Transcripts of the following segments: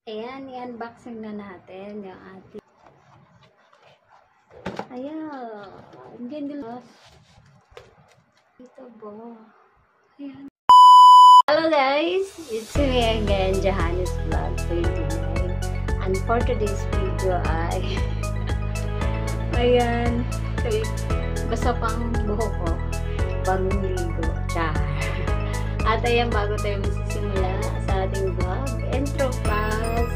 Ayan, i-unboxing na natin yung ating. Ayan. Ang ganda. Ito ba? Ayan. Hello guys! It's me again, Johannes Vlog 29. And for today's video ay ayan. Basta pang buho ko. Bagong ligo. Char. At ayan, bago tayo magsisimula sa ating vlog, intro pass.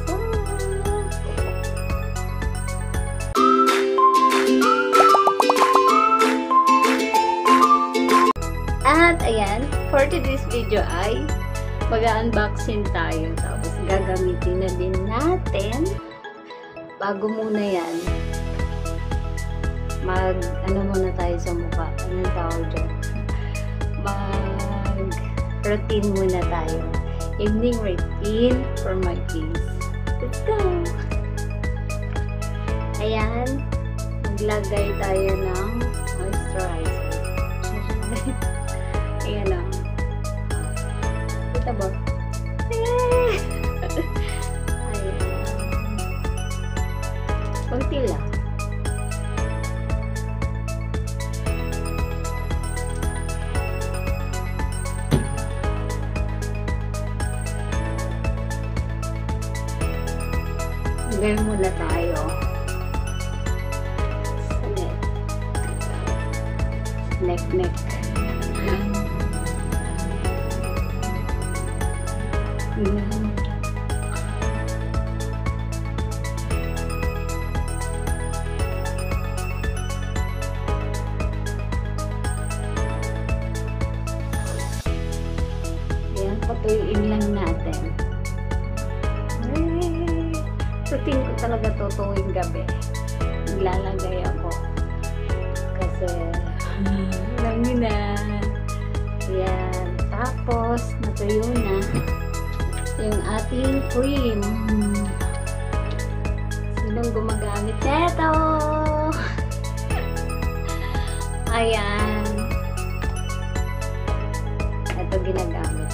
At ayan, for today's video ay mag-unboxing tayo. Tapos gagamitin na din natin. Bago muna yan, ano muna tayo sa mukha. Anong tawag dyan? Routine muna tayo. Evening routine for my face. Let's go! Ayan. Maglagay tayo ng moisturizer. Ayan o. Kita ba? Ayan. Kunti lang. Ngayon muna tayo sa neck. Ayan, patuyuin lang natin. Routine ko talaga to tuwing gabi. Naglalagay ako. Kasi, alam nyo na. Yan. Tapos, natuyo na yung ating cream. Sinong gumagamit neto? Ayan. Ito ginagamit.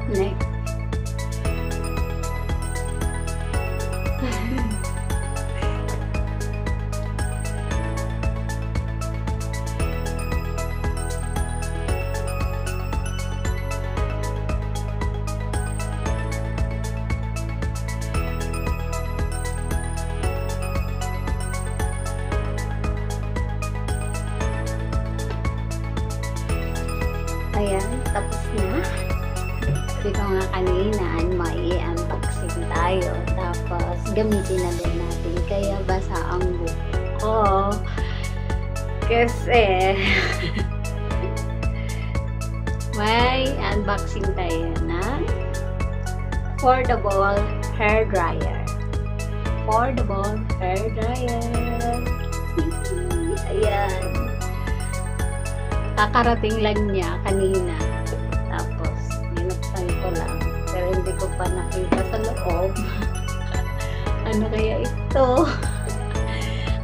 Neck. Ayan, tapos na. Sabi ko nga kanina, mai-unboxing tayo. Tapos, gamitin na din natin. Kaya basa ang buhok ko. Kasi, may unboxing tayo na foldable hair dryer. Foldable hair dryer. Ayan. Kakarating lang niya kanina. Tapos, binuksan ko lang. Pero hindi ko pa nakita sa loob. Ano kaya ito?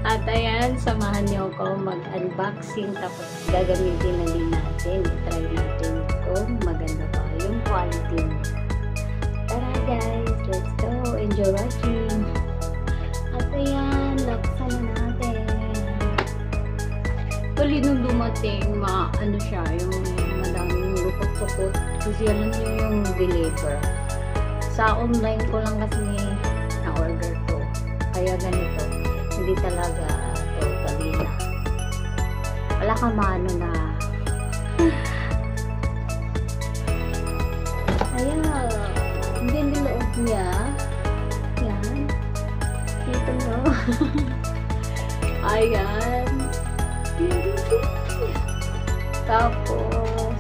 At ayan, samahan niyo ako mag-unboxing. Tapos, gagamitin na din natin. I-try natin kung maganda pa yung quality niya. Tara guys, let's go. Enjoy watching. At ayan, laksan na natin. Actually, nung dumating, ano siya, yung madaming lukot-lukot. Kasi alam nyo yung deliver. Sa online ko lang kasi na-order to. Kaya ganito. Hindi talaga totally na. Wala ka maano na. Ayan. Hindi niloob niya. Yan. Dito nyo. Ayan. Tapos,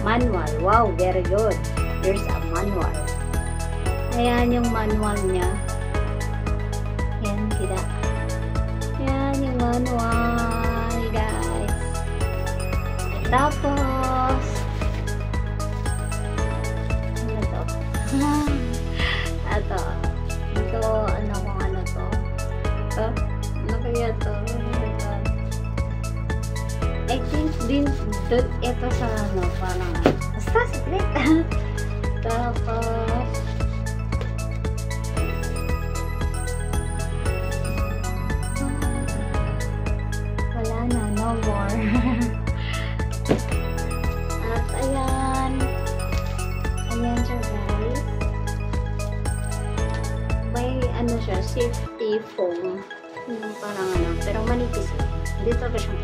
Manual. Wow, very good. There's a manual. Ayan yung manual niya. Ayan, kita. Ayan yung manual, guys. Tapos, ano to? Ito. Ito, ano kung ano to? Ito? Ano kaya to? I think din ito sa ano, parang basta secret. Tapos wala na, no more. At ayan siya, guys. May ano siya, safety foam, yung parang ano, pero manipis. Dito ka siyang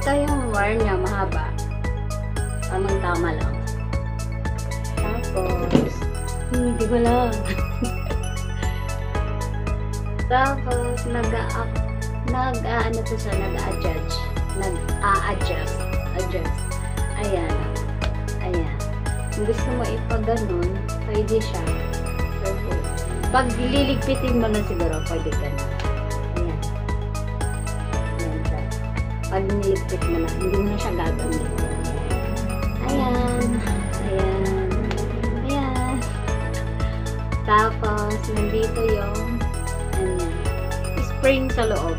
ito yung wire niya, mahaba. Tamang-tama lang. Tapos, hindi ko lang. Tapos, nag-a-ano to sa nag-a-adjust. Adjust. Ayan. Ayan. Kung gusto mo ipag-ganon, pwede siya. Pag liligpitin mo na siguro, pwede ganon. Pag niligpit mo na, hindi mo na siya gagamit. Ayan. Tapos, nandito yung spring sa loob.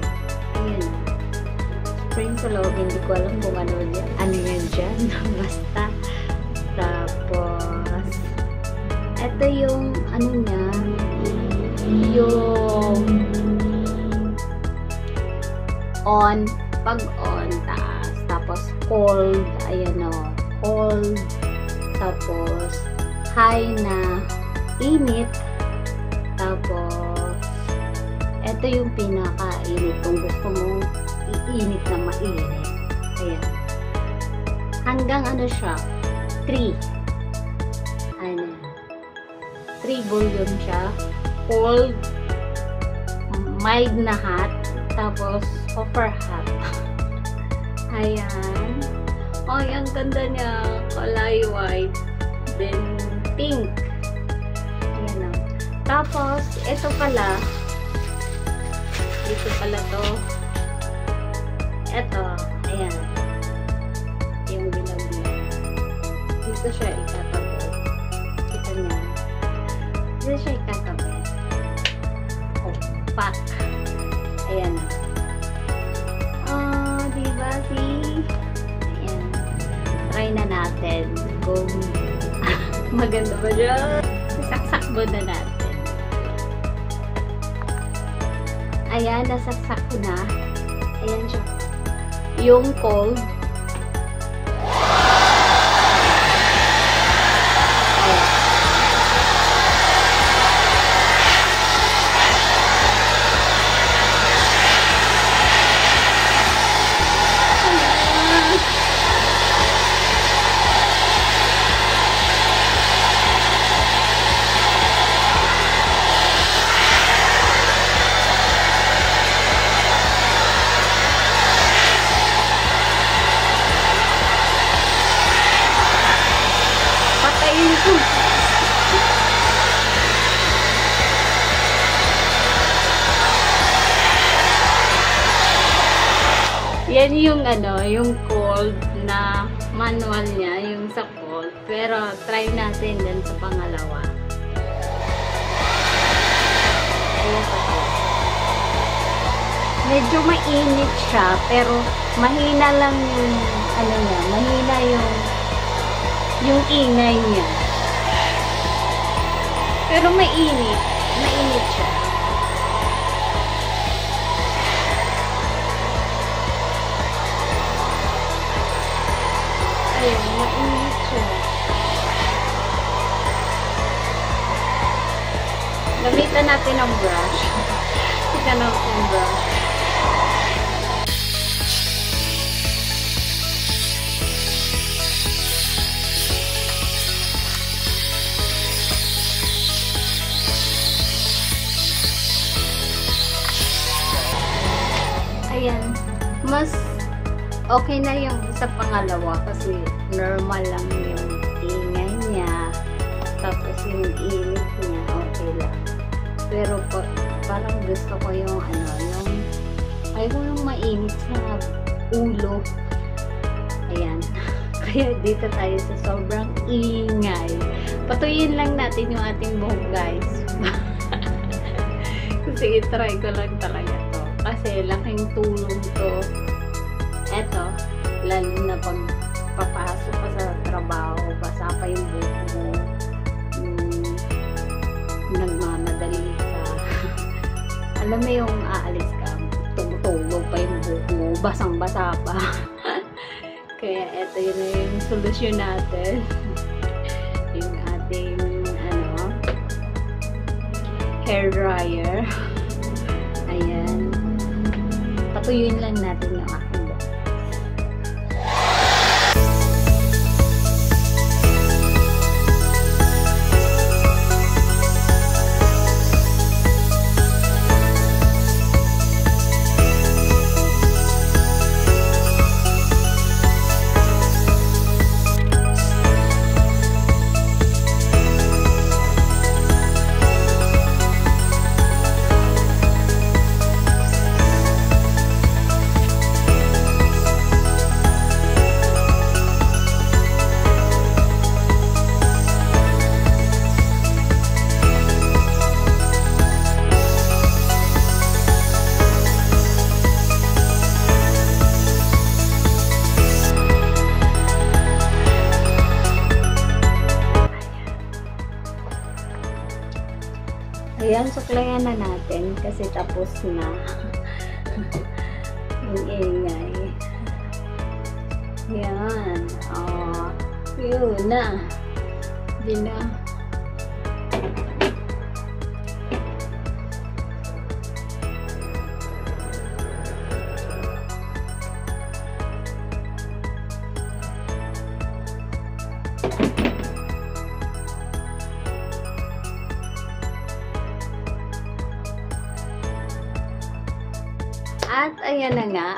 Ayan. Spring sa loob. Hindi ko alam kung ano yan dyan. Basta. Tapos, ito yung ano niya, yung on, pag on, taas, tapos cold, ayan o, cold, tapos high na init, tapos ito yung pinaka-init kung gusto mong iinit na mainit. Ayan. Hanggang ano siya, 3. Ano, 3 volume siya, cold, mild na hot, tapos super hot. Ayan. Oh, ang ganda niya. Kulay white. Then, pink. Ayan o. Tapos, ito pala. Dito pala to. Ito. Ayan. Yung bilog niya. Dito siya ikatabi. Kita niya. Dito siya ikatabi. Oh, pack. Ayan o. Diba? See? Ayan. Try na natin kung maganda ba siya. Saksak na natin. Ayan, nasaksak ko na. Ayan siya. Yung cold. Yan yung ano, yung cold na manual niya, yung sa cold. Pero try natin din sa pangalawa. Ayan pa po. Medyo mainit siya, pero mahina lang yung ano niya, mahina yung ingay niya. Pero mainit siya. Ayan, mainit siya. Gamitan natin ang brush. Tignan natin ang brush. okay na yung sa pangalawa kasi normal lang yung ingay niya. Tapos yung init niya, okay lang. Pero parang gusto ko yung yung ayaw yung mainit sa ulo. Ayan. Kaya dito tayo sa sobrang ingay. Patuyin lang natin yung ating buhok, guys. Kasi itry ko lang talaga to. Kasi laking tulong to. Eto, lalo na pag papasok ka sa trabaho, basa pa yung buhok mo. Nagmamadali ka. Alam mo yung aalis ka, tumutulog pa yung buhok mo, basang-basa pa. Kaya eto yun na yung solusyon natin. Yung ating hair dryer. Ayan. Patuyuin lang natin yung aking buhok. Ayan, suklayan na natin kasi tapos na yung ingay. Ayan. Yun na. Yun na. At ayan na nga,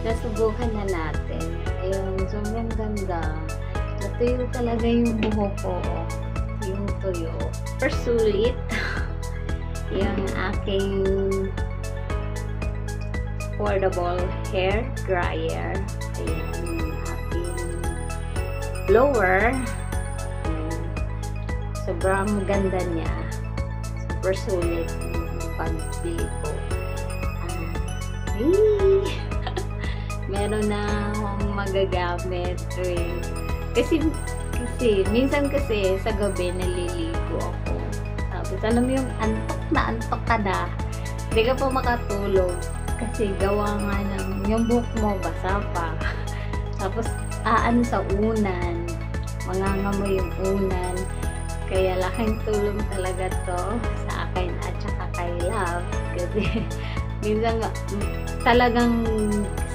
nasubukan na natin. Ayun, sobrang ganda. Natuyo talaga yung buhok ko. Yung tuyo. Persulit. Yung aking portable hair dryer. Ayan, yung aking blower. Ayan. Sobrang ganda niya. Super sulit yung pagbili ko. Meron na akong magagamit. Kasi minsan kasi sa gabi naliligo ako. Tapos alam mo yung antok ka na. Hindi ka pa makatulog. Kasi gawa nga ng yung buhok mo basa pa. Tapos sa unan. Mangangamoy yung unan. Kaya laking tulong talaga to sa akin at saka kay Love. Kasi minsan talagang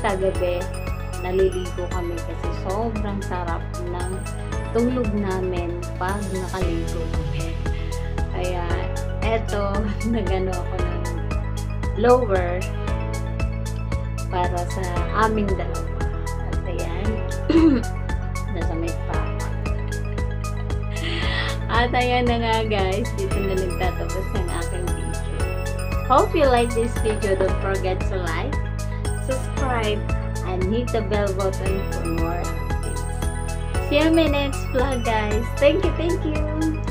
sa gabi naliligo kami kasi sobrang sarap ng tulog namin pag nakaligo kami. Kaya eto, nagano ako ng blower para sa aming dalawa. At ayan, nasa may papa. At ayan na nga guys, dito na nagtatapos ang aking video. Hope you like this video. Don't forget to like, subscribe, and hit the bell button for more updates. See you in my next vlog, guys. Thank you.